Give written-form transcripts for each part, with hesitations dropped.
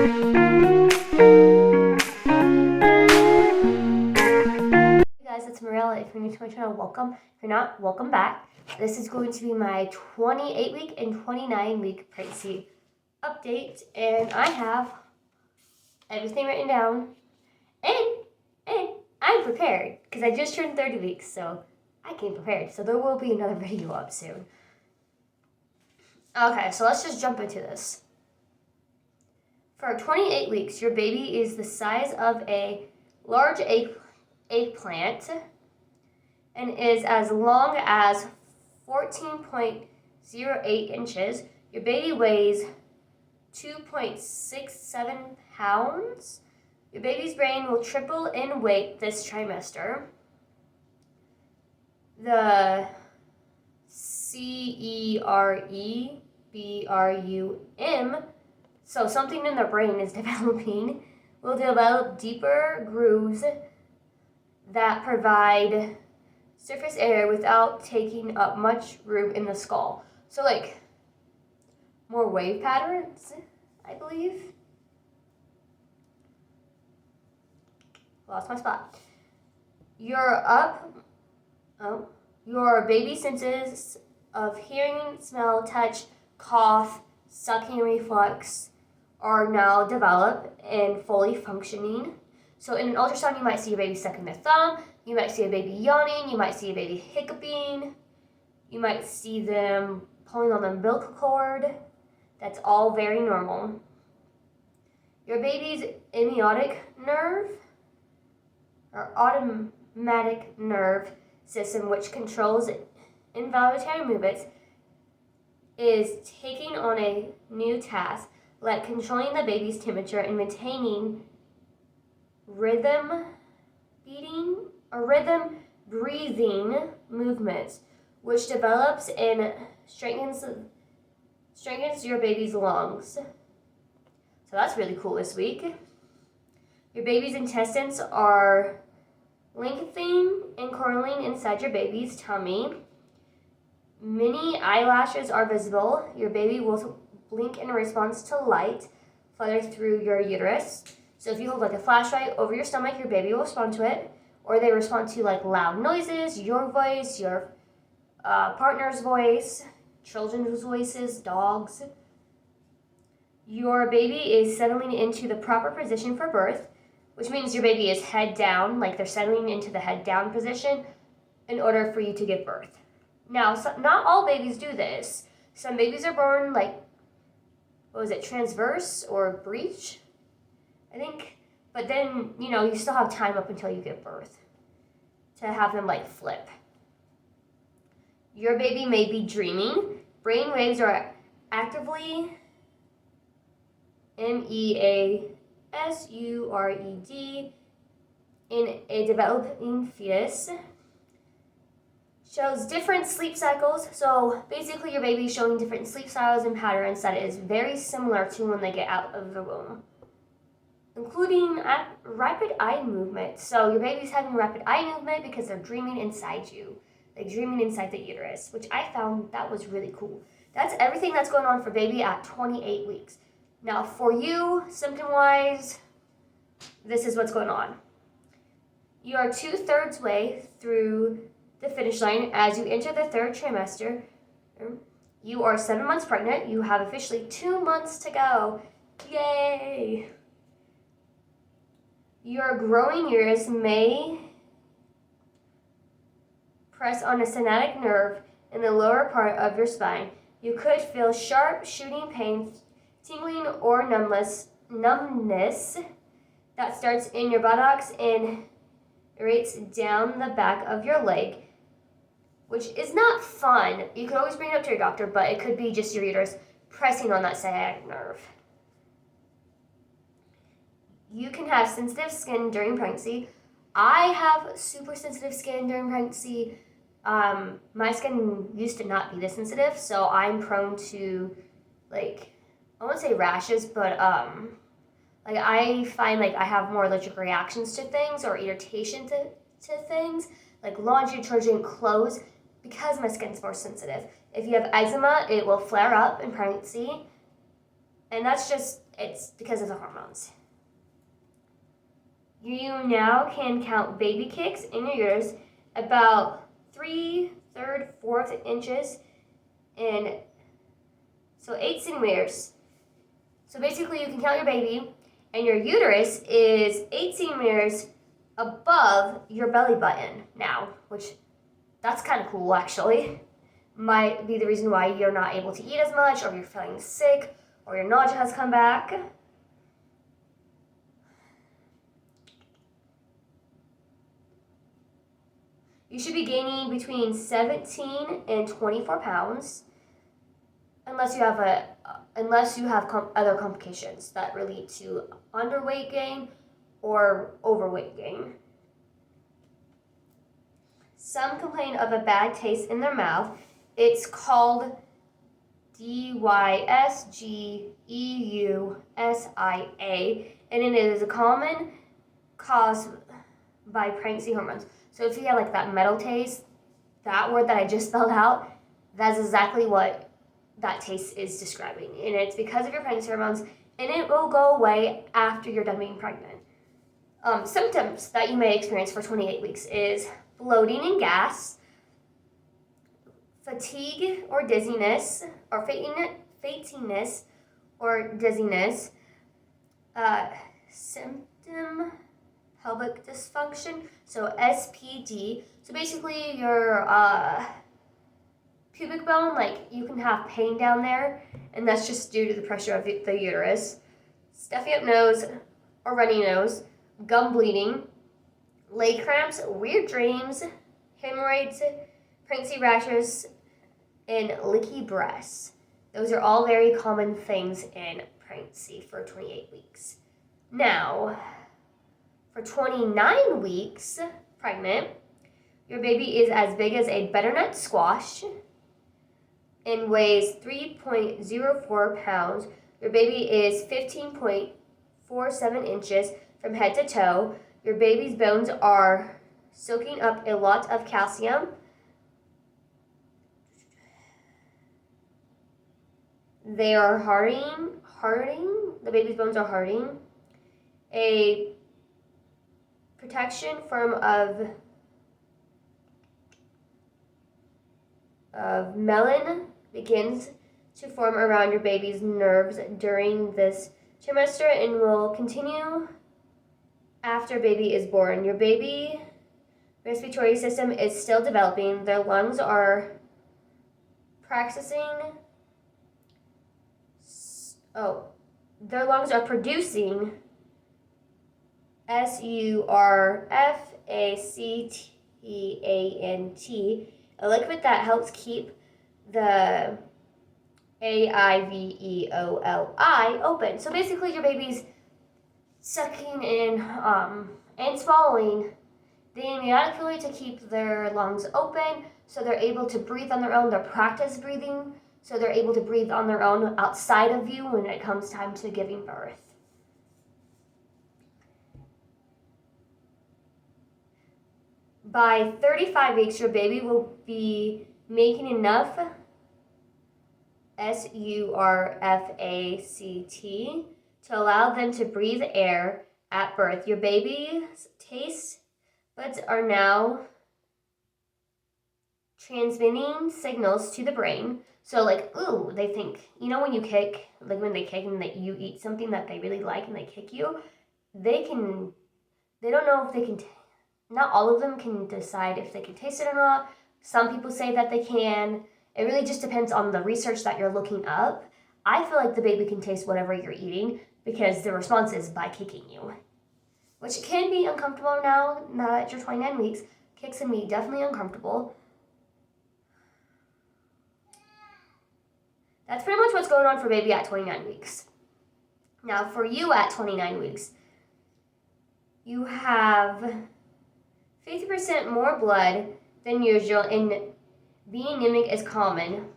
Guys, it's Mariella. If you're new to my channel, welcome. If you're not, welcome back. This is going to be my 28-week and 29-week pregnancy update, and I have everything written down, and I'm prepared because I just turned 30 weeks, so I came prepared. So there will be another video up soon. Okay, so let's just jump into this. For 28 weeks, your baby is the size of a large eggplant and is as long as 14.08 inches. Your baby weighs 2.67 pounds. Your baby's brain will triple in weight this trimester. The cerebrum, so something in the brain is developing, will develop deeper grooves that provide surface area without taking up much room in the skull. So like more wave patterns, I believe. Lost my spot. Your baby senses of hearing, smell, touch, cough, sucking reflex are now developed and fully functioning. So in an ultrasound, you might see your baby sucking their thumb, you might see a baby yawning, you might see a baby hiccuping, you might see them pulling on the umbilical cord. That's all very normal. Your baby's amniotic nerve, or automatic nerve system, which controls involuntary movements, is taking on a new task, like controlling the baby's temperature and maintaining rhythm breathing movements, which develops and strengthens your baby's lungs. So that's really cool this week. Your baby's intestines are lengthening and curling inside your baby's tummy. Many eyelashes are visible. Your baby will blink in response to light flooding through your uterus. So if you hold like a flashlight over your stomach, your baby will respond to it. Or they respond to like loud noises, your voice, your partner's voice, children's voices, dogs. Your baby is settling into the proper position for birth, which means your baby is head down, like they're settling into the head down position in order for you to give birth. Now, not all babies do this. Some babies are born like, transverse or breech, I think. But then, you still have time up until you give birth to have them like flip. Your baby may be dreaming. Brain waves are actively MEASURED in a developing fetus. Shows different sleep cycles. So basically your baby is showing different sleep styles and patterns that is very similar to when they get out of the womb, including rapid eye movement. So your baby's having rapid eye movement because they're dreaming inside you. They're dreaming inside the uterus, which I found that was really cool. That's everything that's going on for baby at 28 weeks. Now for you, symptom-wise, this is what's going on. You are 2/3 way through the finish line as you enter the third trimester. You are 7 months pregnant. You have officially 2 months to go. Yay! Your growing uterus may press on a sciatic nerve in the lower part of your spine. You could feel sharp shooting pain, tingling, or numbness that starts in your buttocks and rates down the back of your leg, which is not fun. You could always bring it up to your doctor, but it could be just your uterus pressing on that sciatic nerve. You can have sensitive skin during pregnancy. I have super sensitive skin during pregnancy. My skin used to not be this sensitive, so I'm prone to, I won't say rashes, but I find I have more allergic reactions to things or irritation to things, like laundry detergent, clothes, because my skin's more sensitive. If you have eczema, it will flare up in pregnancy, and that's just it's because of the hormones. You now can count baby kicks in your uterus about 3/3, 4 inches, and so 8 centimeters. So basically, you can count your baby, and your uterus is 8 centimeters above your belly button now, which that's kind of cool actually. Might be the reason why you're not able to eat as much, or you're feeling sick, or your nausea has come back. You should be gaining between 17 and 24 pounds unless you have other complications that relate to underweight gain or overweight gain. Some complain of a bad taste in their mouth. It's called dysgeusia, and it is a common cause by pregnancy hormones. So if you have like that metal taste, that word that I just spelled out, that's exactly what that taste is describing. And it's because of your pregnancy hormones, and it will go away after you're done being pregnant. Symptoms that you may experience for 28 weeks is bloating and gas, fatigue or dizziness, or faintiness or dizziness, symptom pelvic dysfunction, so SPD. So basically your pubic bone, like you can have pain down there, and that's just due to the pressure of the uterus. Stuffy up nose or runny nose, gum bleeding, leg cramps, weird dreams, hemorrhoids, pregnancy rashes, and leaky breasts. Those are all very common things in pregnancy for 28 weeks. Now, for 29 weeks pregnant, your baby is as big as a butternut squash and weighs 3.04 pounds. Your baby is 15.47 inches from head to toe. Your baby's bones are soaking up a lot of calcium. They are hardening. The baby's bones are hardening. A protection form of myelin begins to form around your baby's nerves during this trimester and will continue after baby is born. Your baby respiratory system is still developing. Their lungs are producing surfactant, a liquid that helps keep the alveoli open. So basically your baby's sucking in and swallowing the amniotic fluid to keep their lungs open so they're able to breathe on their own. They're practice breathing, so they're able to breathe on their own outside of you when it comes time to giving birth. By 35 weeks, your baby will be making enough surfactant to allow them to breathe air at birth. Your baby's taste buds are now transmitting signals to the brain. So like, ooh, they think, you know when you kick, like when they kick and that you eat something that they really like and they kick you, they don't know if they can, not all of them can decide if they can taste it or not. Some people say that they can. It really just depends on the research that you're looking up. I feel like the baby can taste whatever you're eating because the response is by kicking you, which can be uncomfortable now that you're 29 weeks. Kicks can be definitely uncomfortable. That's pretty much what's going on for baby at 29 weeks. Now for you at 29 weeks, you have 50% more blood than usual, and being anemic is common.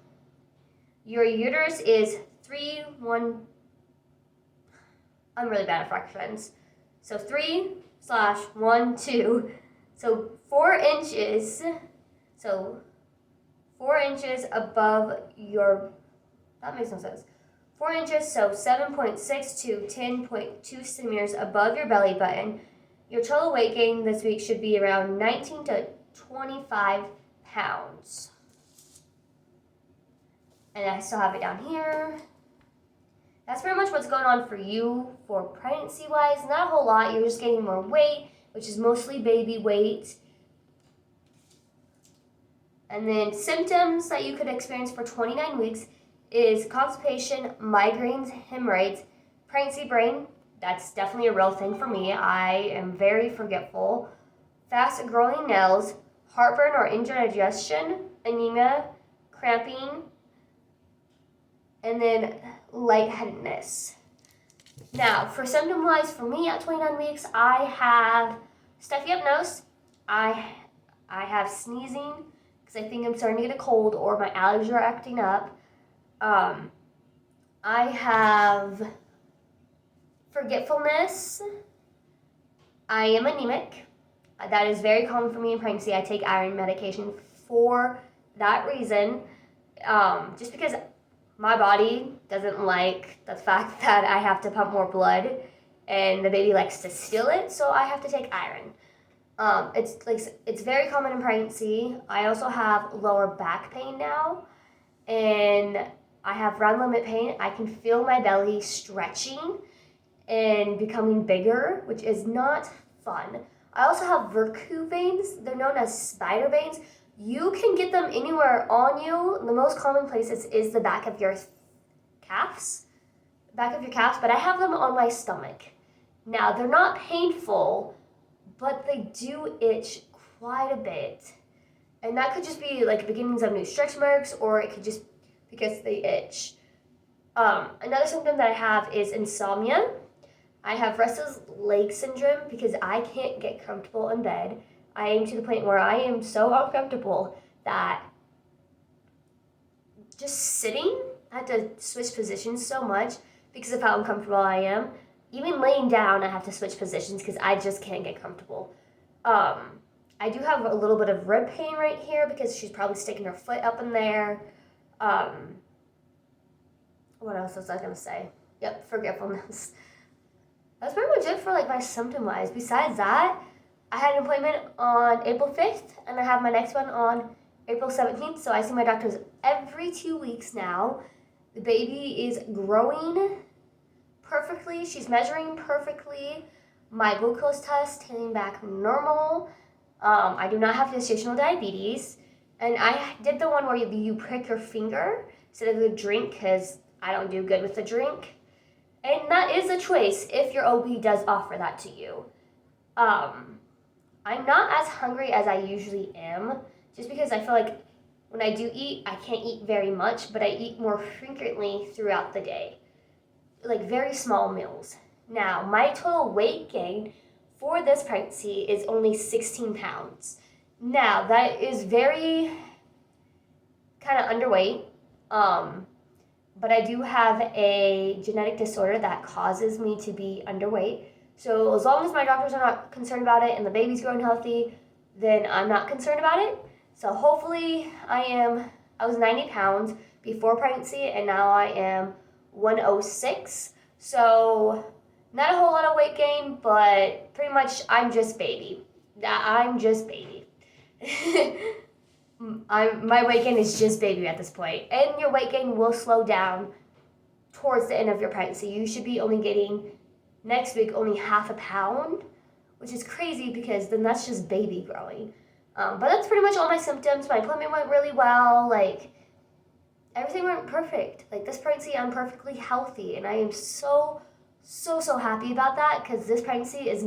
Your uterus is I'm really bad at fractions. So 3/1/2. So 4 inches. So 4 inches above your, that makes no sense. 4 inches, so 7.6 to 10.2 centimeters above your belly button. Your total weight gain this week should be around 19 to 25 pounds. And I still have it down here. That's pretty much what's going on for you for pregnancy-wise. Not a whole lot. You're just gaining more weight, which is mostly baby weight. And then symptoms that you could experience for 29 weeks is constipation, migraines, hemorrhoids, pregnancy brain. That's definitely a real thing for me. I am very forgetful. Fast growing nails, heartburn or indigestion, anemia, cramping, and then lightheadedness. Now, for symptom-wise, for me at 29 weeks, I have stuffy up nose. I have sneezing because I think I'm starting to get a cold or my allergies are acting up. I have forgetfulness. I am anemic. That is very common for me in pregnancy. I take iron medication for that reason, just because my body doesn't like the fact that I have to pump more blood and the baby likes to steal it, so I have to take iron. It's very common in pregnancy. I also have lower back pain now, and I have round limit pain. I can feel my belly stretching and becoming bigger, which is not fun. I also have Vercou veins. They're known as spider veins. You can get them anywhere on you. The most common places is the back of your calves, but I have them on my stomach. Now, they're not painful, but they do itch quite a bit. And that could just be like beginnings of new stretch marks, or it could just because they itch. Another symptom that I have is insomnia. I have restless leg syndrome because I can't get comfortable in bed. I am to the point where I am so uncomfortable that just sitting, I have to switch positions so much because of how uncomfortable I am. Even laying down, I have to switch positions because I just can't get comfortable. I do have a little bit of rib pain right here because she's probably sticking her foot up in there. What else was I going to say? Yep, forgetfulness. That's pretty much it for like my symptom-wise. Besides that, I had an appointment on April 5th, and I have my next one on April 17th, so I see my doctors every 2 weeks now. The baby is growing perfectly. She's measuring perfectly. My glucose test came back normal. I do not have gestational diabetes, and I did the one where you prick your finger instead of the drink because I don't do good with the drink. And that is a choice if your OB does offer that to you. I'm not as hungry as I usually am, just because I feel like when I do eat, I can't eat very much, but I eat more frequently throughout the day. Like very small meals. Now, my total weight gain for this pregnancy is only 16 pounds. Now, that is very kind of underweight. But I do have a genetic disorder that causes me to be underweight. So as long as my doctors are not concerned about it and the baby's growing healthy, then I'm not concerned about it. So hopefully I was 90 pounds before pregnancy, and now I am 106. So not a whole lot of weight gain, but pretty much I'm just baby. My weight gain is just baby at this point. And your weight gain will slow down towards the end of your pregnancy. You should be only getting, next week, only half a pound, which is crazy because then that's just baby growing. But that's pretty much all my symptoms. My appointment went really well. Like, everything went perfect. Like, this pregnancy, I'm perfectly healthy. And I am so happy about that because this pregnancy is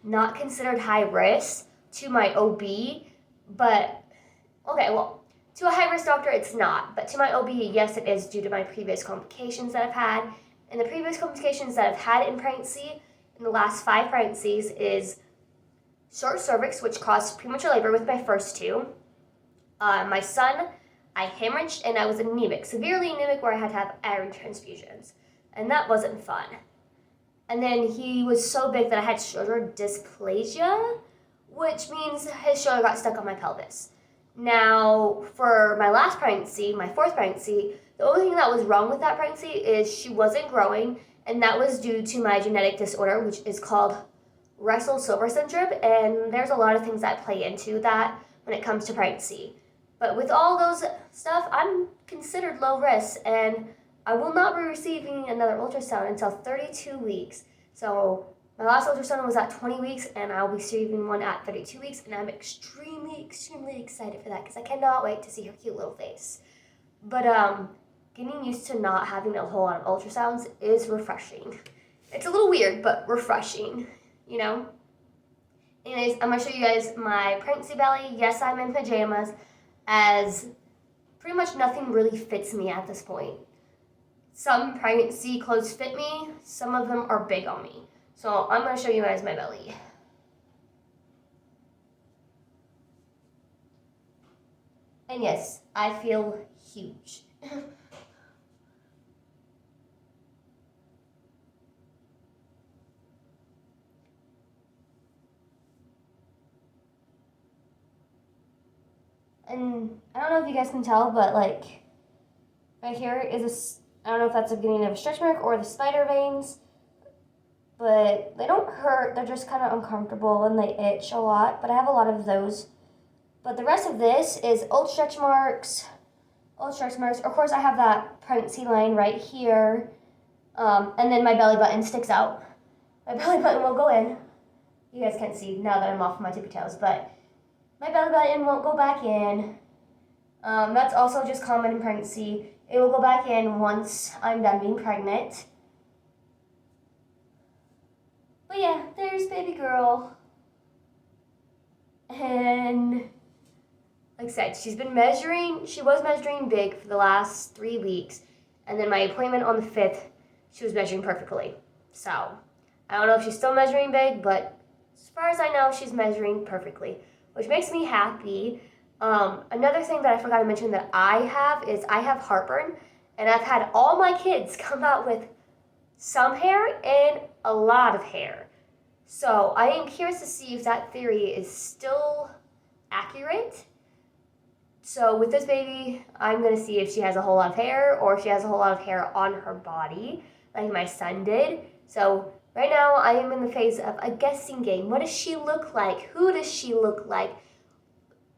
not considered high risk to my OB. But okay, well, to a high-risk doctor, it's not. But to my OB, yes, it is due to my previous complications that I've had. And the previous complications that I've had in pregnancy, in the last 5 pregnancies, is short cervix, which caused premature labor with my first 2. My son, I hemorrhaged, and I was anemic, severely anemic, where I had to have iron transfusions. And that wasn't fun. And then he was so big that I had shoulder dysplasia, which means his shoulder got stuck on my pelvis. Now, for my last pregnancy, my 4th pregnancy, The only thing that was wrong with that pregnancy is she wasn't growing, and that was due to my genetic disorder, which is called Russell-Silver syndrome, and there's a lot of things that play into that when it comes to pregnancy. But with all those stuff, I'm considered low risk, and I will not be receiving another ultrasound until 32 weeks. So my last ultrasound was at 20 weeks, and I'll be receiving one at 32 weeks, and I'm extremely, extremely excited for that because I cannot wait to see her cute little face. But getting used to not having a whole lot of ultrasounds is refreshing. It's a little weird, but refreshing, you know? Anyways, I'm going to show you guys my pregnancy belly. Yes, I'm in pajamas, as pretty much nothing really fits me at this point. Some pregnancy clothes fit me, some of them are big on me. So I'm going to show you guys my belly. And yes, I feel huge. And I don't know if you guys can tell, but like right here is I don't know if that's the beginning of a stretch mark or the spider veins, but they don't hurt. They're just kind of uncomfortable and they itch a lot, but I have a lot of those. But the rest of this is old stretch marks. Of course, I have that pregnancy line right here, and then my belly button sticks out. My belly button will go in. You guys can't see now that I'm off my tippy toes, but my belly button won't go back in. That's also just common in pregnancy. It will go back in once I'm done being pregnant. But yeah, there's baby girl. And like I said, she was measuring big for the last 3 weeks. And then my appointment on the 5th, she was measuring perfectly. So, I don't know if she's still measuring big, but as far as I know, she's measuring perfectly, which makes me happy. Another thing that I forgot to mention that I have heartburn, and I've had all my kids come out with some hair and a lot of hair. So I am curious to see if that theory is still accurate. So with this baby, I'm going to see if she has a whole lot of hair or if she has a whole lot of hair on her body, like my son did. So right now, I am in the phase of a guessing game. What does she look like? Who does she look like?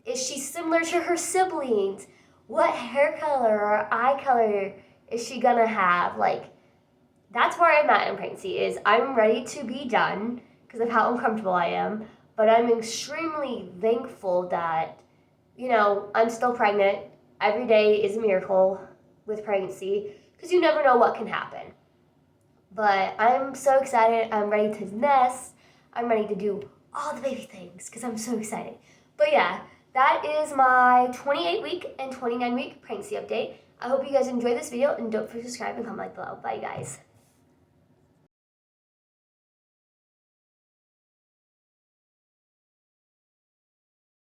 Is she similar to her siblings? What hair color or eye color is she gonna have? Like, that's where I'm at in pregnancy, is I'm ready to be done because of how uncomfortable I am. But I'm extremely thankful that, you know, I'm still pregnant. Every day is a miracle with pregnancy because you never know what can happen. But I'm so excited. I'm ready to nest. I'm ready to do all the baby things because I'm so excited. But yeah, that is my 28-week and 29-week pregnancy update. I hope you guys enjoyed this video, and don't forget to subscribe and comment below. Bye, guys.